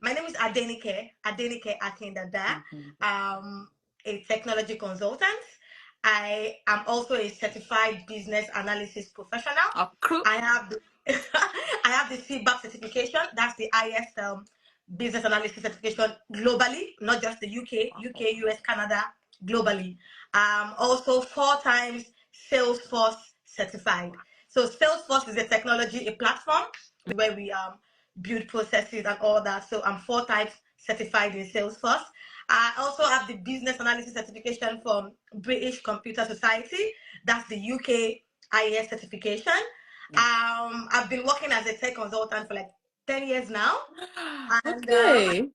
My name is Adenike Akin-Dada. A technology consultant. I am also a certified business analysis professional. I have the I have the feedback certification. That's the highest business analysis certification globally, not just the UK, US, Canada, globally. Also 4 times Salesforce certified. So Salesforce is a technology, a platform where we build processes and all that. So I'm 4 times certified in Salesforce. I also have the business analysis certification from British Computer Society. That's the UK IAS certification. I've been working as a tech consultant for like 10 years now. And, Okay.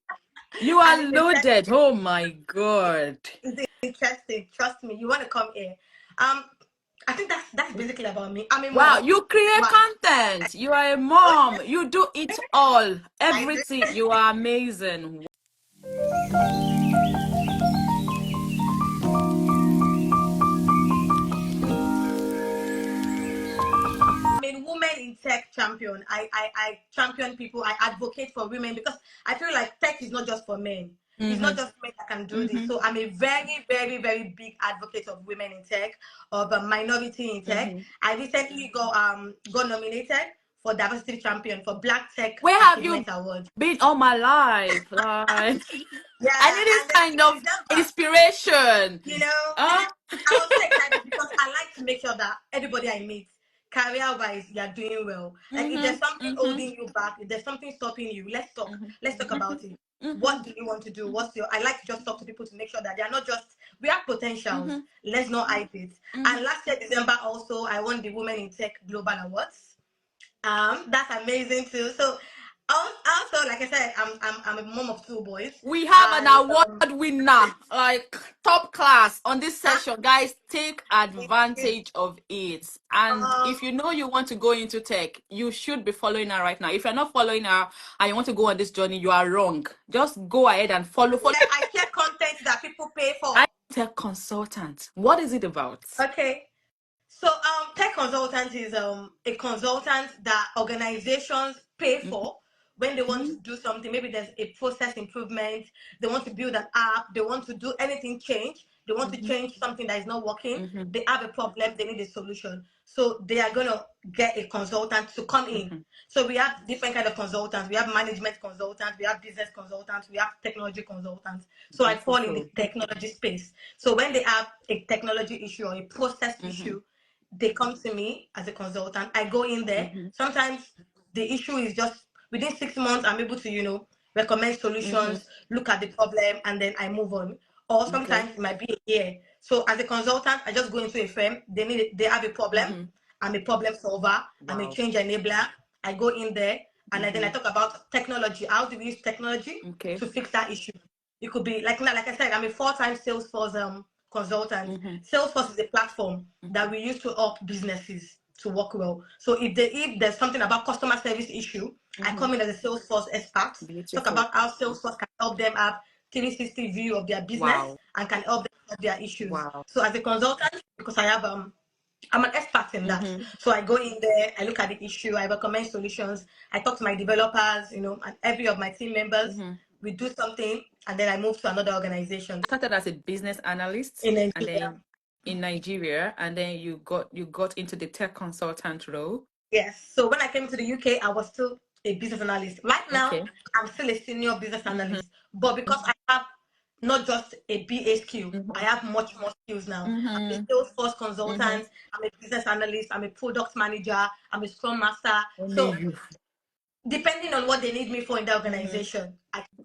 You are loaded. Oh my God. It's interesting. Trust me. You want to come here. I think that's basically about me. I'm a Wow, mom. you create content. You are a mom. You do it all. I Everything. You are amazing. I'm a women in tech champion. I champion people. I advocate for women because I feel like tech is not just for men. It's not just men that can do this. So I'm a very, very, very big advocate of women in tech, of a minority in tech. I recently got nominated for diversity champion for Black Tech Where have Achievement you Award. been all my life? Like, Yeah, I need this and kind in of December, inspiration. I was so excited because I like to make sure that everybody I meet, career-wise, you're doing well. Like if there's something holding you back, if there's something stopping you, let's talk. Let's talk about it. What do you want to do? I like to just talk to people to make sure that they are not just, we have potentials. Let's not hide it. And last year, December, also, I won the Women in Tech Global Awards. That's amazing too. So also, like I said, I'm a mom of 2 boys. We have an And award winner, like top class on this session. Guys, take advantage of it. And if you know you want to go into tech, you should be following her right now. If you're not following her and you want to go on this journey, you are wrong. Just go ahead and follow. I share content that people pay for. Tech consultant. What is it about? Okay. So tech consultant is a consultant that organizations pay for when they want to do something. Maybe there's a process improvement, they want to build an app, they want to do anything change, they want to change something that is not working, they have a problem, they need a solution. So they are gonna get a consultant to come in. So we have different kind of consultants. We have management consultants, we have business consultants, we have technology consultants. So I fall in the technology space. So when they have a technology issue or a process issue, they come to me as a consultant. I go in there. Sometimes the issue is just within 6 months, I'm able to, recommend solutions, look at the problem, and then I move on. Or sometimes it might be a year. So as a consultant, I just go into a firm. They have a problem. I'm a problem solver. I'm a change enabler. I go in there and then I talk about technology. How do we use technology to fix that issue? It could be like I said, I'm a 4-time Salesforce consultant. Salesforce is a platform that we use to help businesses to work well. So if there's something about customer service issue, I come in as a Salesforce expert, talk about how Salesforce can help them have 360 view of their business and can help them solve their issues. So as a consultant, because I have I'm an expert in that. So I go in there, I look at the issue, I recommend solutions, I talk to my developers, and every of my team members. We do something, and then I move to another organization. I started as a business analyst in Nigeria. and then in Nigeria, and then you got into the tech consultant role. Yes. So when I came to the UK, I was still a business analyst. Right now, I'm still a senior business analyst, but because I have not just a BA skill, I have much more skills now. I'm a Salesforce consultant, I'm a business analyst, I'm a product manager, I'm a scrum master. So depending on what they need me for in the organization,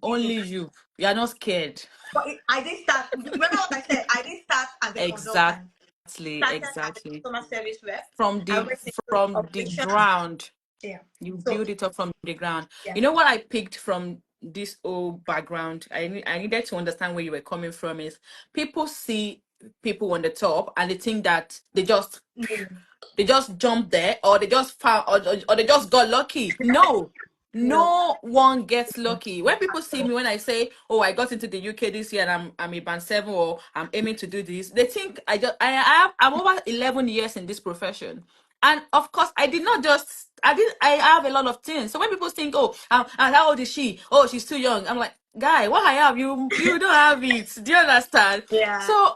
only you are not scared. But I didn't start. Remember what I said? I didn't start as a consultant. Exactly. As a customer service rep. From the ground. Yeah. You build it up from the ground. Yeah. You know what I picked from this whole background? I needed to understand where you were coming from. Is people see people on the top and they think that they just jump there, or they just found, or they just got lucky. No one gets lucky. When people see me, when I say, "Oh, I got into the UK this year and I'm a band 7 or I'm aiming to do this," they think I'm over 11 years in this profession. And of course, I did not just I have a lot of things. So when people think, oh, and how old is she? Oh, she's too young. I'm like, guy, what I have, you don't have it. Do you understand? Yeah. So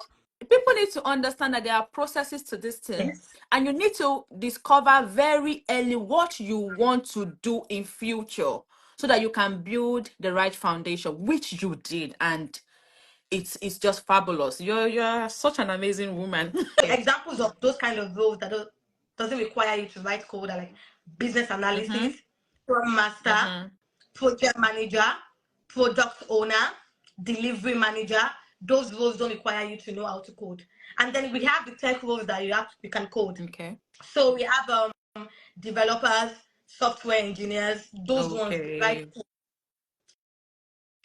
people need to understand that there are processes to this thing, Yes. and you need to discover very early what you want to do in future, so that you can build the right foundation, which you did, and it's just fabulous. You're such an amazing woman. Examples of those kind of roles that doesn't require you to write code are like business analysis, scrum master, project manager, product owner, delivery manager. Those roles don't require you to know how to code. And then we have the tech roles that you can code. Okay. So we have developers, software engineers, those ones right. Okay.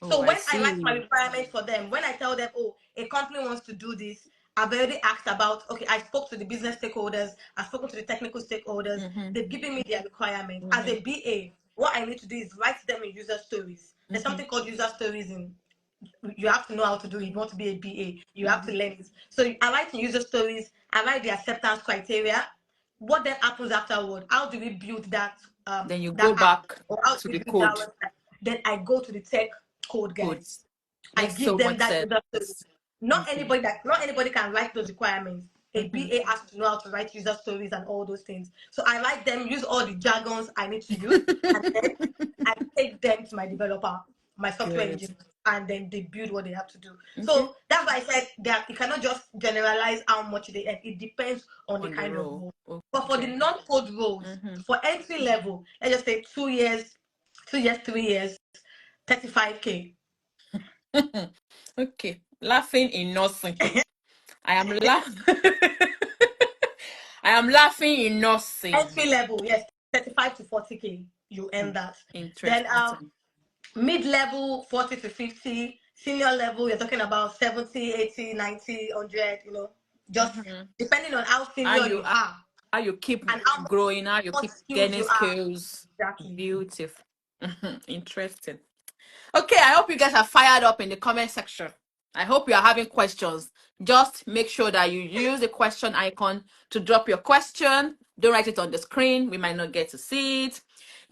So Oh, I when I write my see. requirements for them, when I tell them, oh, a company wants to do this, I've already asked about, okay, I spoke to the business stakeholders, I've spoken to the technical stakeholders, they've given me their requirements. As a BA, what I need to do is write them in user stories. There's something called user stories in you have to know how to do it. You want to be a BA, you have to learn it. So I write in user stories, I write the acceptance criteria. What then happens afterward? How do we build that Then you that go app, back or how do to we the build that code. website? Then I go to the tech code guys. Codes. I Makes give so them much that sense. user stories. Not anybody can write those requirements. A BA has to know how to write user stories and all those things. So I write them, use all the jargons I need to use, and then I take them to my developer, my software Good. engineer, and then they build what they have to do. Okay. So that's why I said that you cannot just generalize how much they earn. It depends on the On the kind of roll. role. But for the Okay. non-code roles, for entry level, let's just say 2 years, 3 years, 35K. Okay. Laughing in nothing. I am laughing. I am laughing in nothing. Entry level, yes, 35 to 40K. You earn that. Then Interesting. mid-level 40 to 50, senior level you're talking about 70, 80, 90, 100, just depending on how How senior you you are how you keep and how growing, how you much keep skills gaining you are. skills. Exactly. Beautiful. Interesting. Okay, I hope you guys are fired up in the comment section. I hope you are having questions. Just make sure that you use the question icon to drop your question. Don't write it on the screen. We might not get to see it.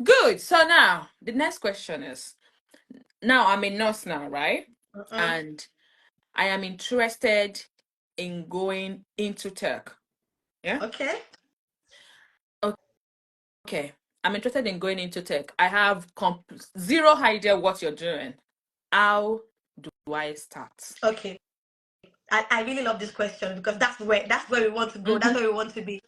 Good. So now the next question is, now I'm a nurse now, right? And I am interested in going into tech. Yeah. Okay. Okay. I'm interested in going into tech. I have zero idea what you're doing. How do I start? Okay. I really love this question because that's where we want to go. That's where we want to be.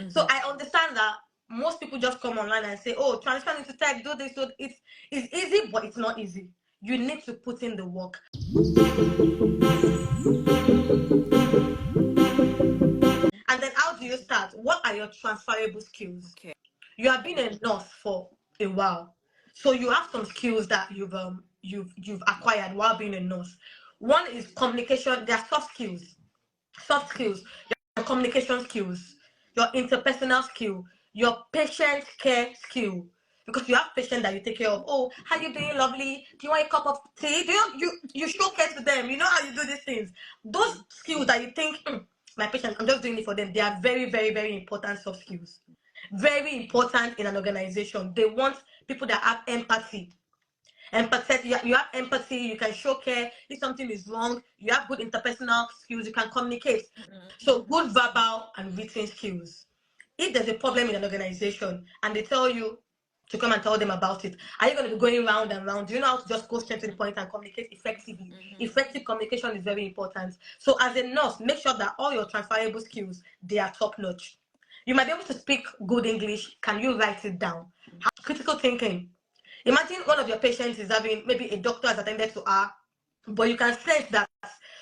So I understand that most people just come online and say, oh, transfer into tech, do this, do it's easy, but it's not easy. You need to put in the work. And then how do you start? What are your transferable skills? Okay. You have been a nurse for a while, so you have some skills that you've acquired while being a nurse. One is communication. There are soft skills, your communication skills, your interpersonal skill, your patient care skill. Because you have patients that you take care of. Oh, how you doing, lovely? Do you want a cup of tea? Do you show care to them? You know how you do these things. Those skills that you think, my patient, I'm just doing it for them. They are very, very, very important soft skills. Very important in an organization. They want people that have empathy. Empathetic, you have empathy, you can show care. If something is wrong, you have good interpersonal skills, you can communicate. So good verbal and written skills. If there's a problem in an organization and they tell you to come and tell them about it, are you going to be going round and round? Do you know how to just go straight to the point and communicate effectively? Effective communication is very important. So as a nurse, make sure that all your transferable skills, they are top notch. You might be able to speak good English. Can you write it down? Critical thinking. Imagine one of your patients is having, maybe a doctor has attended to her, but you can sense that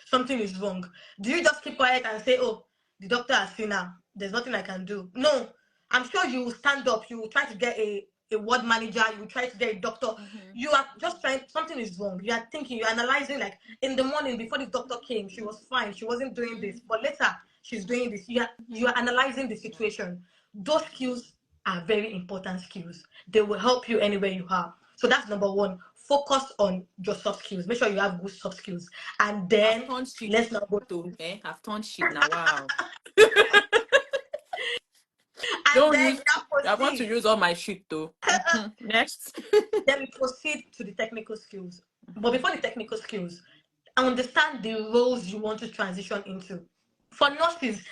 something is wrong. Do you just keep quiet and say, oh, the doctor has seen her, there's nothing I can do? No. I'm sure you will stand up, you will try to get a ward manager, you will try to get a doctor. You are just trying, something is wrong. You are thinking, you're analyzing, like in the morning before the doctor came, she was fine, she wasn't doing this, but later she's doing this. You are analyzing the situation. Those skills are very important skills. They will help you anywhere you are. So that's number one. Focus on your soft skills. Make sure you have good soft skills. And then let's now go. I've turned shit now. Wow. I Don't beg, use. now I want to proceed. use all my shit though. Next. Then we proceed to the technical skills. But before the technical skills, I understand the roles you want to transition into. For nurses,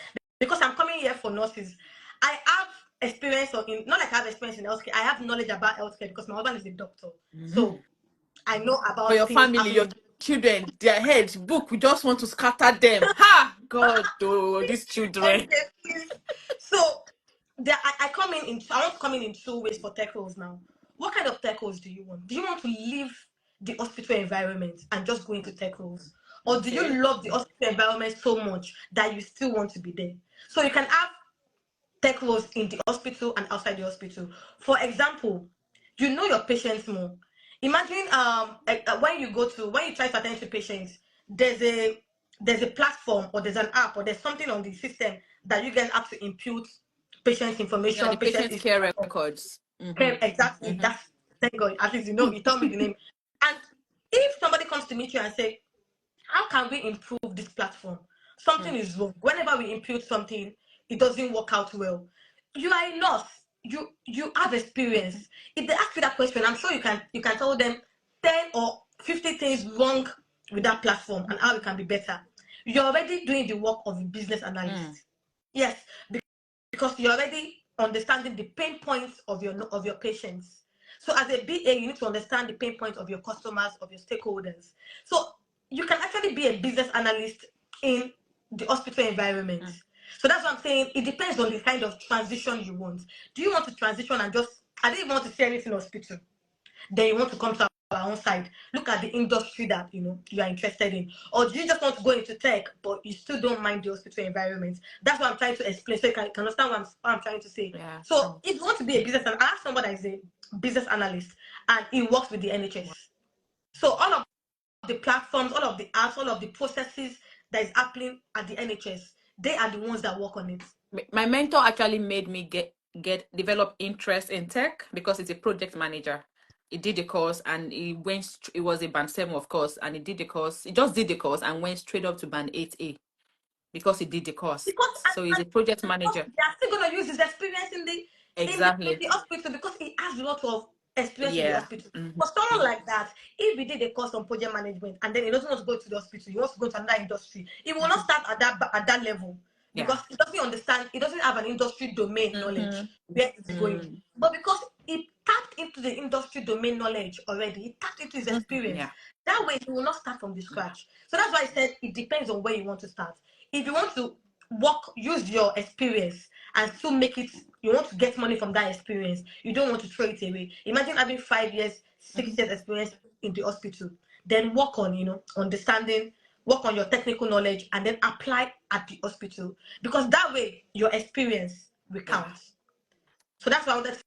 because I'm coming here for nurses, I have experience in, not like I have experience in healthcare, I have knowledge about healthcare because my husband is a doctor. So I know For about your things family, your happening. children, their heads, book, we just want to scatter them. Ha! God, oh, these children. So there, I come I want to come in two ways for tech roles now. What kind of tech roles do you want? Do you want to leave the hospital environment and just go into tech roles? Or do Okay. you love the hospital environment so much that you still want to be there? So you can have tech roles in the hospital and outside the hospital. For example, you know your patients more. Imagine when you try to attend to patients, there's a platform or there's an app or there's something on the system that you guys have to input patients Yeah, information, the patient patient's history. care records. Okay, exactly. Mm-hmm. That's thank God. At least you tell me the name. And if somebody comes to meet you and say, how can we improve this platform? Something is wrong. Whenever we input something, it doesn't work out well. You are a nurse. You have experience. If they ask you that question, I'm sure you can tell them 10 or 50 things wrong with that platform and how it can be better. You're already doing the work of a business analyst. Yes, because you're already understanding the pain points of your patients. So as a BA, you need to understand the pain points of your customers, of your stakeholders. So you can actually be a business analyst in the hospital environment. So that's what I'm saying. It depends on the kind of transition you want. Do you want to transition and just, I didn't even want to say anything hospital. Then you want to come to our own side, look at the industry that you are interested in, or do you just want to go into tech but you still don't mind the hospital environment? That's what I'm trying to explain, so you can understand what I'm trying to say. Yeah. So if you want to be a business analyst, I have somebody that is a business analyst and he works with the NHS. So all of the platforms, all of the apps, all of the processes that is happening at the NHS, they are the ones that work on it. My mentor actually made me develop interest in tech because it's a project manager. He did the course and it was a band 7 of course, and he just did the course and went straight up to band 8A because he did the course. Because So he's a project manager. they are still going to use his experience in Exactly. the hospital because he has a lot of experience in the Yeah. hospital. For someone like that, if he did a course on project management and then he doesn't want to go to the hospital, he wants to go to another industry, he will not start at that level because Yeah. he doesn't understand, he doesn't have an industry domain knowledge where it's going. But because he tapped into the industry domain knowledge already, he tapped into his experience. Yeah. That way, he will not start from the Yeah. scratch. So that's why I said it depends on where you want to start. If you want to use your experience and still make it, you want to get money from that experience, you don't want to throw it away. Imagine having 5 years, 6 years experience in the hospital, then work on understanding, work on your technical knowledge, and then apply at the hospital, because that way your experience will Yeah. count. So that's why I wanted to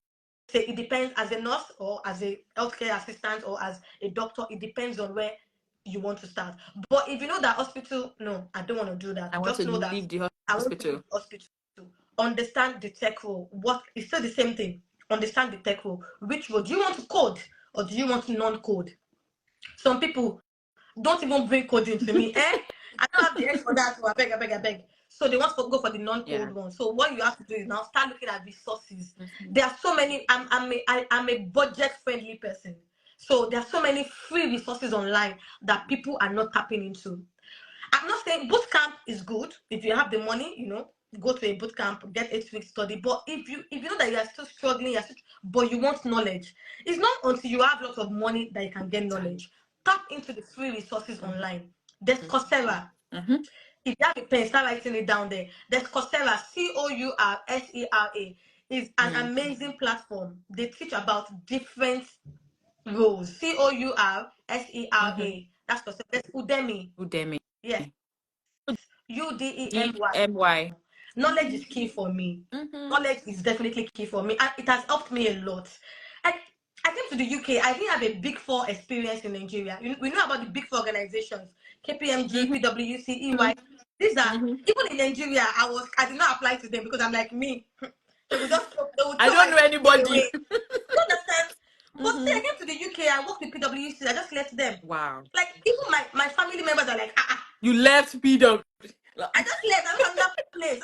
say it depends. As a nurse or as a healthcare assistant or as a doctor, it depends on where you want to start. But if you know that hospital, no, I don't want to do that. I want Just to know that leave the I want to leave hospital. the hospital. Understand the tech role. What is still the same thing. Understand the tech role. Which role do you want to code or do you want to non-code? Some people don't even bring coding to me. I don't have the edge for that. So I beg, I beg, I beg. So they want to go for the Yeah. non-code one. So what you have to do is now start looking at resources. There are so many. I'm a budget-friendly person. So there are so many free resources online that people are not tapping into. I'm not saying boot camp is good. If you have the money, go to a boot camp, get 8 weeks study. But if you know that you are still struggling, but you want knowledge, it's not until you have lots of money that you can get knowledge. Tap into the free resources online. There's Coursera. If you have a pen, start writing it down there. There's Coursera, Coursera, is an amazing platform. They teach about different roles. Coursera. That's Coursera. There's Udemy. Udemy. Yes. Udemy. DMY. Knowledge is key for me. Knowledge is definitely key for me, and it has helped me a lot. I, I came to the UK. I didn't have a big four experience in Nigeria. We know about the big four organizations: KPMG, PwC, EY. These are, even in Nigeria. I did not apply to them because I'm like me. They would I throw don't my know CV anybody. away. You understand? But still, I came to the UK. I worked with PwC. I just left them. Wow. Like even my family members are like, You left PW. I just left. I went to another place.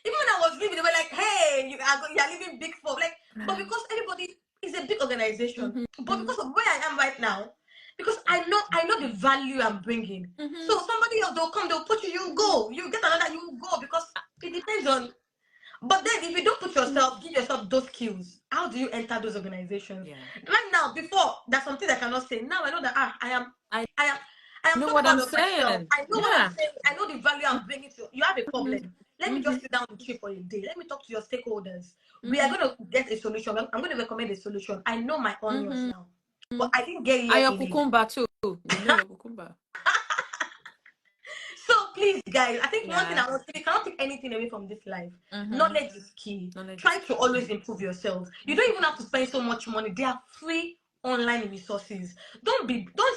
Even when I was leaving, they were like, "Hey, you're leaving big four." Like, but because everybody is a big organization, but because of where I am right now, because I know the value I'm bringing. So somebody else, they'll put you, you go, you get another, you go, because it depends on. But then, if you don't put yourself, give yourself those skills, how do you enter those organizations? Yeah. Right now, before, there's something I cannot say. Now I know that I I am, I am know so what proud I'm of myself. saying. I know what I'm Yeah. saying. I know the value I'm bringing to you. Have a Mm-hmm. problem. Let me just sit down with you for a day. Let me talk to your stakeholders. We are Mm-hmm. going to get a solution. I'm going to recommend a solution. I know my onions Mm-hmm. now, but I didn't get And here your in it. cucumber too. We know your cucumber. So please, guys, I think one thing Yeah. I want to say, you cannot take anything away from this life. Mm-hmm. Knowledge is key. Knowledge is Try to key. always improve yourselves. You don't even have to spend so much money. They are free online resources. Don't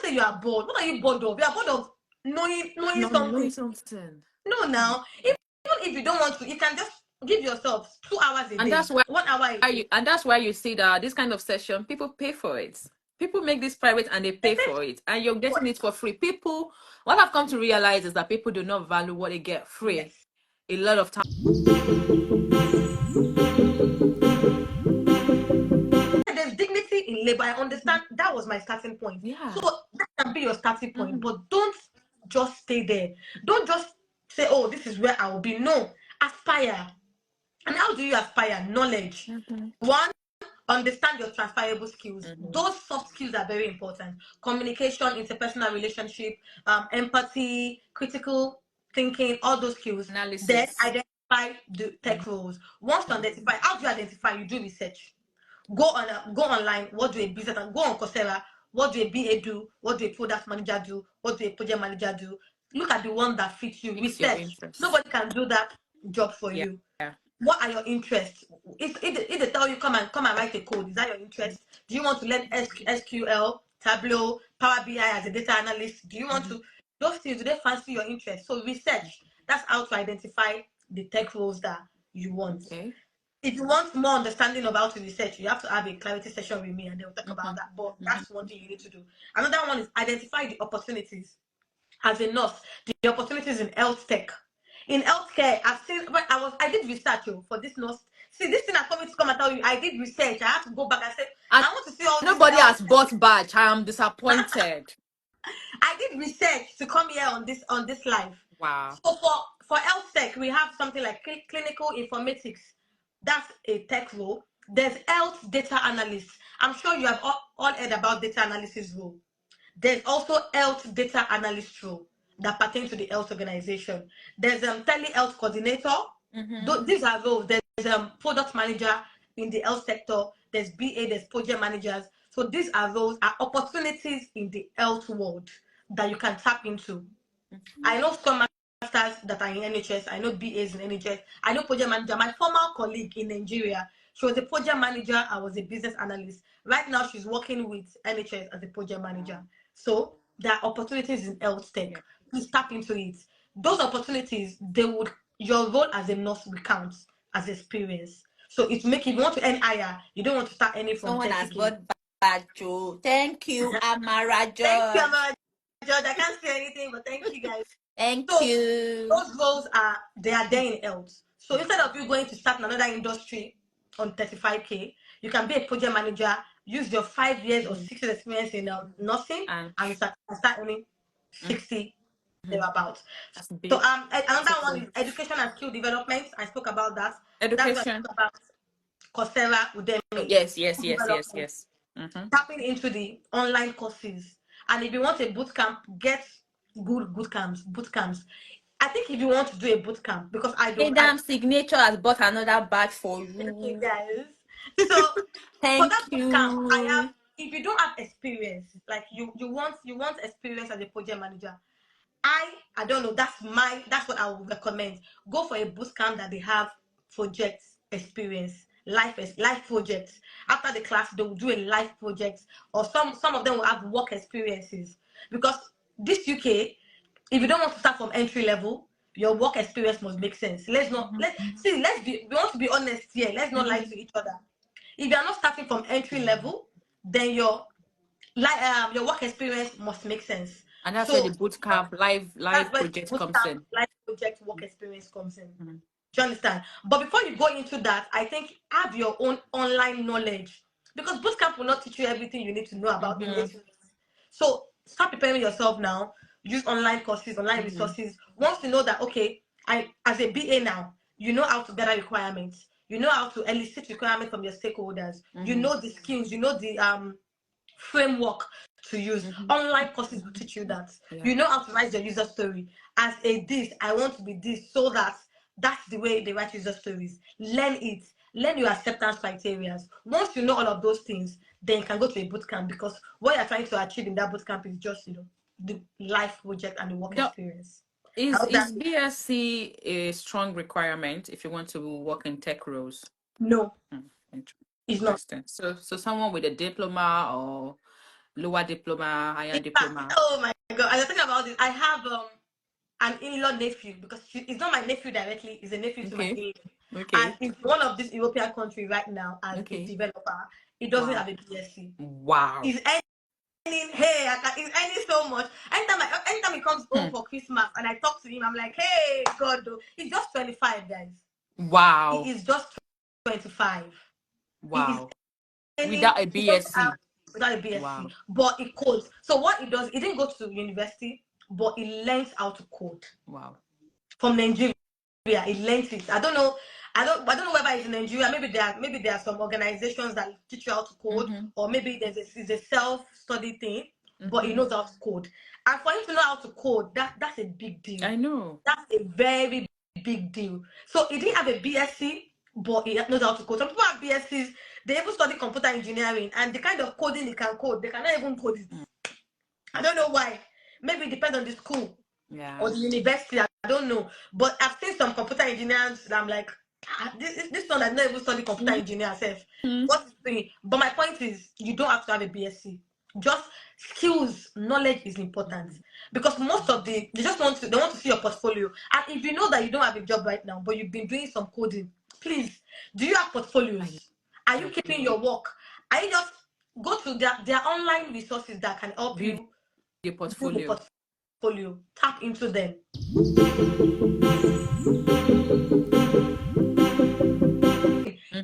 say you are bored. What are you bored of? You are bored of knowing No, something. knowing something. No, now, even if you don't want to, you can just give yourself 2 hours a And day, that's why 1 hour a day. you see that this kind of session, people pay for it. People make this private and they They pay pay for it, and you're for getting it. it for free. People, what I've come to realize is that people do not value what they get free. Yes. A lot of time. There's dignity in labor. I understand that was my starting point. Yeah. So that can be your starting point, Mm-hmm. but don't just stay there. Don't just say, "Oh, this is where I will be." No, aspire. And how do you aspire? Knowledge. Mm-hmm. One, understand your transferable skills. Mm-hmm. Those soft skills are very important. Communication, interpersonal relationship, empathy, critical thinking, all those skills. Then Analysis. identify the Mm-hmm. tech roles. Once you identify, how do you identify? You do research. Go online. What do a business, and go on Coursera? What do a BA do? What do a product manager do? What do a project manager do? Look at the one that fits you. Fits your Research. interests. Nobody can do that job for Yeah. you. Yeah. What are your interests? If they tell you come and write a code, is that your interest? Do you want to learn SQL, Tableau, Power BI as a data analyst? Do you want Mm-hmm. to, those things, do they fancy your interest? So research. That's how to identify the tech roles that you want. Okay. If you want more understanding about the research, you have to have a clarity session with me and then we'll talk Mm-hmm. about that. But Mm-hmm. that's one thing you need to do. Another one is identify the opportunities. As a nurse, the opportunities in health tech. In healthcare, I've seen when I did research for this nurse. See, this thing I told me to come and tell you, I did research. I had to go back and say, And I want to see all this nobody health. has bought badge. I am disappointed. I did research to come here on this live. Wow. So for health tech, we have something like clinical informatics. That's a tech role. There's health data analyst. I'm sure you have all heard about data analysis role. There's also health data analyst role that pertain to the health organization. There's telehealth coordinator. Mm-hmm. These are roles. There's product manager in the health sector. There's BA. There's project managers. So these are roles, are opportunities in the health world that you can tap into. I know Scrum Masters that are in NHS. I know BAs in NHS. I know project manager. My former colleague in Nigeria, she was a project manager. I was a business analyst. Right now, she's working with NHS as a project manager. So there are opportunities in health tech. Yeah. Please tap into it. Those opportunities, your role as a nurse will count as experience. So it make, if you want to earn higher, you don't want to start earning from Someone has 30K. bought badge. Oh. Thank you, Amara Thank you, George. Amara George. I can't say anything, but thank you guys. Thank So you. those roles are there in health. So instead of you going to start in another industry on 35K, you can be a project manager, use your 5 years or 6 years experience in nursing, And and start earning mm-hmm. 60 thereabouts. That's So big. another one Beautiful. is education and skill development. I spoke about that. That's what I Education. spoke about Coursera, Oh, Udemy, yes, yes, skill yes, yes, development, yes. Mm-hmm. tapping into the online courses. And if you want a boot camp, get good boot camps. I think if you want to do a boot camp, because I don't, Adam Signature has bought another badge for thank you you. guys. So for Thank that boot camp, I have. you. If you don't have experience, like you want experience as a project manager, I don't know. That's what I would recommend. Go for a boot camp that they have project experience, life projects. After the class, they will do a life project, or some of them will have work experiences. Because this UK, if you don't want to start from entry level, your work experience must make sense. We want to be honest here. Let's not lie Mm-hmm. to each other. If you are not starting from entry level, then your work experience must make sense. And that's where the So boot camp live that's where project boot comes camp in. life project work experience comes in. Mm-hmm. Do you understand? But before you go into that, I think have your own online knowledge, because bootcamp will not teach you everything you need to know about English. So start preparing yourself now. Use online courses, online resources. Once you know that, okay, I as a BA now, you know how to gather requirements. You know how to elicit requirements from your stakeholders. You know the skills. You know the framework to use. Online courses will teach you that. Yeah. You know how to write your user story. As a this, I want to be this, so that that's the way they write user stories. Learn it. Learn your acceptance criteria. Once you know all of those things, then you can go to a boot camp, because what you're trying to achieve in that boot camp is just, the life project and the work No, experience. I is hope that BSc a strong requirement if you want to work in tech roles? no, it's not. Interesting. So someone with a diploma or lower diploma, higher In fact, diploma. oh my god, as I think about this, I have an in-law nephew, because it's not my nephew directly, it's a nephew to my Okay. in-law. And Okay. in one of these European countries right now as a Okay. developer. He doesn't Wow. have a BSc. Wow. He's earning, hey, he's earning so much. Anytime he comes home for Christmas and I talk to him, I'm like, hey, God, though. He's just 25, guys. He Wow. is just 25. He is Wow. earning, Without a he doesn't have, BSc. without a BSc, Wow. but he codes. So what he does, he didn't go to university, but he learns how to code Wow. from Nigeria. He learns it. I don't know whether it's in Nigeria. Maybe there are some organizations that teach you how to code, or maybe it's a self-study thing, but he knows how to code. And for him to know how to code, that's a big deal. I know. That's a very big deal. So he didn't have a BSc, but he knows how to code. Some people have BScs, they even study computer engineering, and the kind of coding they can code, they cannot even code it. I don't know why. Maybe it depends on the school or the university. I don't know. But I've seen some computer engineers that I'm like, this one that not even study computer engineer herself. What's doing? But my point is, you don't have to have a BSc. Just skills, knowledge is important, because most of they want to see your portfolio. And if you know that you don't have a job right now, but you've been doing some coding, please, do you have portfolios? Are you keeping your work? Are you just go to their online resources that can help Build you your build a portfolio. portfolio? Tap into them.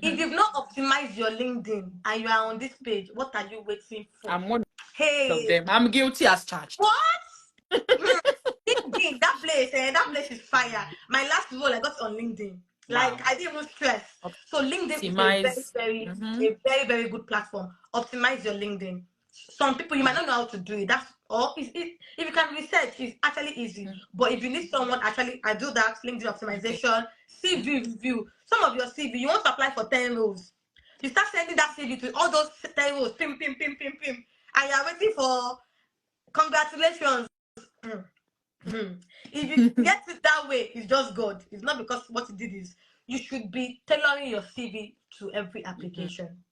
If you've not optimized your LinkedIn and you are on this page, what are you waiting for? I'm one of Hey, them. I'm guilty as charged. what? LinkedIn, that place is fire. My last role, I got on LinkedIn. Like, Wow. I didn't even stress. So LinkedIn is Optimize. a very, very good platform. Optimize your LinkedIn. Some people, you might not know how to do it. If you can research, it's actually easy. But if you need someone, actually, I do that. LinkedIn Okay. optimization, CV review. Some of your CV, you want to apply for 10 roles. You start sending that CV to all those 10 roles, pim, pim, pim, pim, pim, and you're waiting for congratulations. If you get it that way, it's just good. It's not because what you did is you should be tailoring your CV to every application.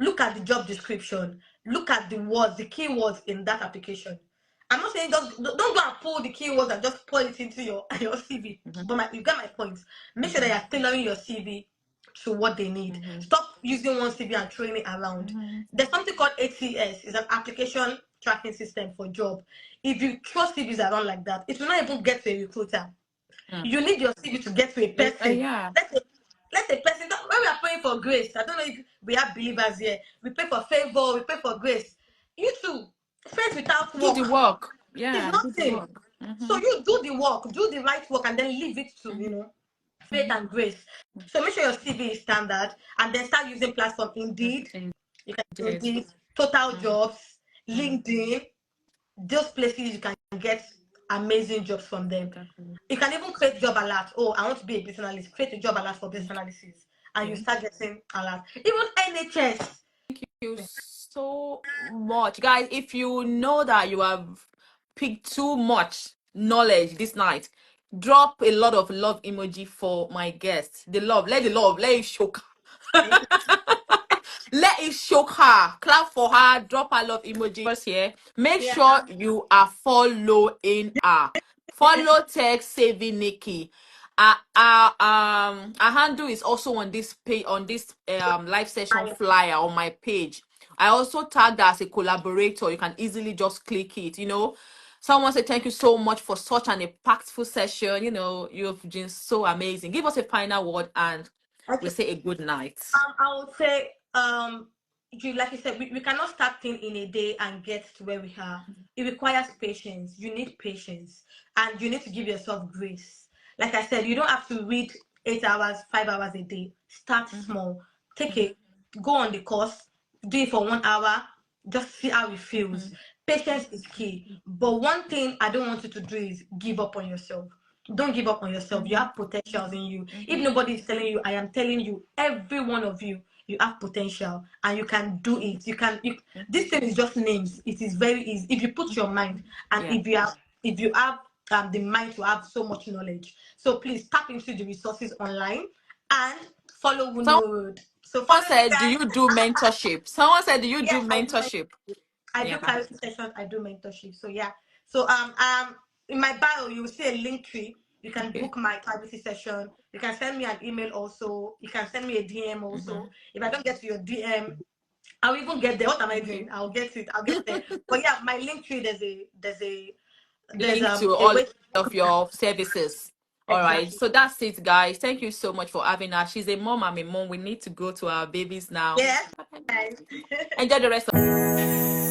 Look at the job description. Look at the words, the keywords in that application. I'm not saying just don't go and pull the keywords and just pull it into your CV. But you get my point. Make sure that you're tailoring your CV to what they need. Stop using one CV and throwing it around. There's something called ATS. It's an application tracking system for job. If you throw CVs around like that, it will not even get to a recruiter. You need your CV to get to a person. Yeah. Let a person. When we are praying for grace, I don't know if we have believers here. We pray for favor. We pray for grace. You too. Faith without Do the work work. is Yeah, do the nothing. work. So you do the work, do the right work, and then leave it to faith and grace. So make sure your CV is standard, and then start using platform Indeed. You can Indeed. Indeed, Total Jobs, LinkedIn. Those places you can get amazing jobs from them. You can even create job alert. Oh, I want to be a business analyst. Create a job alert for business analysis, and you start getting alert. Even NHS. Thank you so much, guys. If you know that you have picked too much knowledge this night, drop a lot of love emoji for my guest. The love, let it show. Let it show her. Clap for her. Drop her love emoji first here. Make Yeah. sure you are following her. Follow Tech Saving Nikki. Our handle is also on this page, on this live session flyer on my page. I also tagged her as a collaborator. You can easily just click it, Someone say thank you so much for such an impactful session. You know, you've been so amazing. Give us a final word and we Okay. say a good night. I would say, you like you said, we cannot start things in a day and get to where we are. It requires patience. You need patience, and you need to give yourself grace. Like I said, you don't have to read 8 hours, 5 hours a day. Start small. Take a Go on the course. Do it for 1 hour. Just see how it feels. Patience is key. But one thing I don't want you to do is give up on yourself. Don't give up on yourself. You have potentials in you. If nobody is telling you, I am telling you, every one of you, you have potential and you can do it. This thing is just names. It is very easy if you put your mind, and Yeah. if you have the mind to have so much knowledge. So please tap into the resources online and follow Someone Wuno Road. So follow me, said, do guys. you do mentorship? Someone said, do you do Yes, I do. mentorship? I do Yeah. clarity sessions. I do mentorship. So yeah. So in my bio you will see a link tree. You can Okay. book my privacy session. You can send me an email also. You can send me a DM also. If I don't get to your DM, I'll even get there. What am I doing? I'll get it. I'll get there. But yeah, my link tree, there's Link to a all way. of your services. All right. Exactly. So that's it, guys. Thank you so much for having us. She's a mom. I'm a mom. We need to go to our babies now. Yes. Guys. Enjoy the rest of